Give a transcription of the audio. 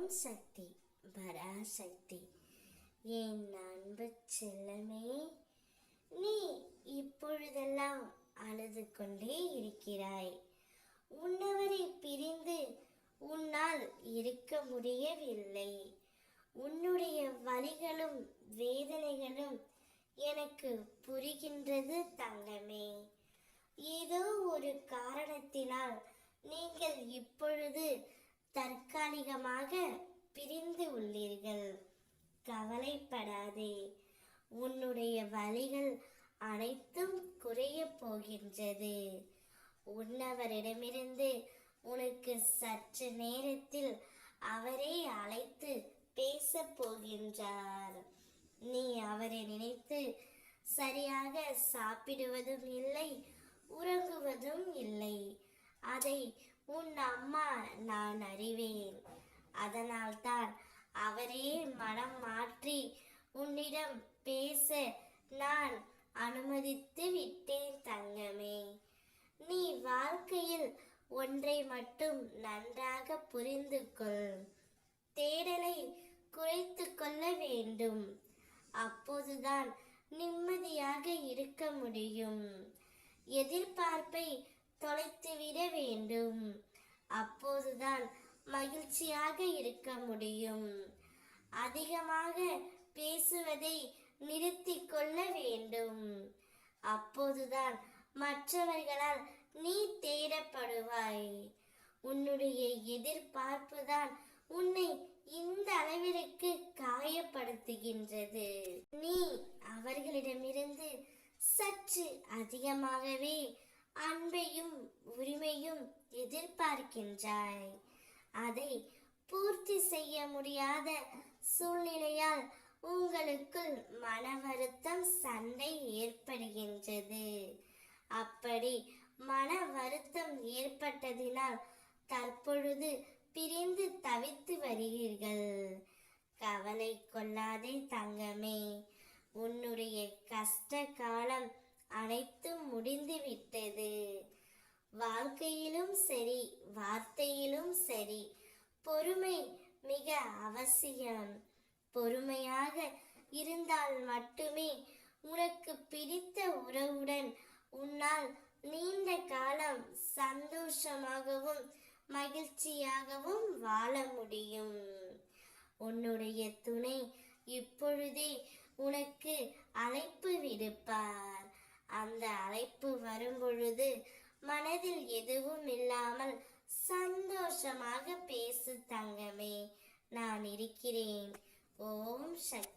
ஓம் சக்தி பராசக்தி. என் அன்பு செல்லமே, நீ இப்பொழுதெல்லாம் அழுது கொண்டே இருக்கிறாய். உன்னவரை பிரிந்து உன்னால் இருக்க முடியவில்லை. உன்னுடைய வலிகளும் வேதனைகளும் எனக்கு புரிகின்றது தங்கமே. ஏதோ ஒரு காரணத்தினால் நீங்கள் இப்பொழுது தற்காலிகமாக பிரிந்து உள்ளீர்கள். கவலைப்படாதே, உன்னுடைய வலிகள் அனைத்தும் குறைய போகின்றது. உன்னவரிடமிருந்து உனக்கு சற்று நேரத்தில் அவரே அழைத்து பேச போகின்றார். நீ அவரை நினைத்து சரியாக சாப்பிடுவதும் இல்லை, உறங்குவதும் இல்லை. அதை உன் அம்மா நான் அறிவேன். அதனால்தான் அவரே மனம் மாற்றி உன்னிடம் பேச நான் அனுமதித்து விட்டேன் தங்கமே. நீ வாழ்க்கையில் ஒன்றை மட்டும் நன்றாக புரிந்து கொள். தேடலை குறைத்து கொள்ள வேண்டும். அப்போதுதான் நிம்மதியாக இருக்க முடியும். எதிர்பார்ப்பை தொலைத்துவிட வேண்டும். அப்போதுதான் மகிழ்ச்சியாக இருக்க முடியும். அதிகமாக பேசுவதை நிறுத்தி கொள்ள வேண்டும். அப்போதுதான் மற்றவர்களால் நீ தேடப்படுவாய். உன்னுடைய எதிர்பார்ப்பு தான் உன்னை இந்த அளவிற்கு காயப்படுத்துகின்றது. நீ அவர்களிடமிருந்து சற்று அதிகமாகவே அன்பையும் உரிமையும் எதிர்பார்க்கின்றாய். அதை பூர்த்தி செய்ய முடியாத சூழ்நிலையால் உங்களுக்குள் மன வருத்தம், சண்டை ஏற்படுகின்றது. அப்படி மன வருத்தம் ஏற்பட்டதினால் தற்பொழுது பிரிந்து தவித்து வருகிறீர்கள். கவலை கொள்ளாதே தங்கமே. உன்னுடைய கஷ்ட காலம் அனைத்தும் முடிந்து விட்டது. வாழ்க்கையிலும் சரி, வார்த்தையிலும் சரி, பொறுமை மிக அவசியம். பொறுமையாக இருந்தால் மட்டுமே உனக்கு பிடித்த உறவுடன் உன்னால் நீண்ட காலம் சந்தோஷமாகவும் மகிழ்ச்சியாகவும் வாழ முடியும். உன்னுடைய துணை இப்பொழுதே உனக்கு அழைப்பு விடுப்பார். அந்த அழைப்பு வரும்பொழுது மனதில் எதுவும் இல்லாமல் சந்தோஷமாக பேசு தங்கமே. நான் இருக்கிறேன். ஓம் சக்தி.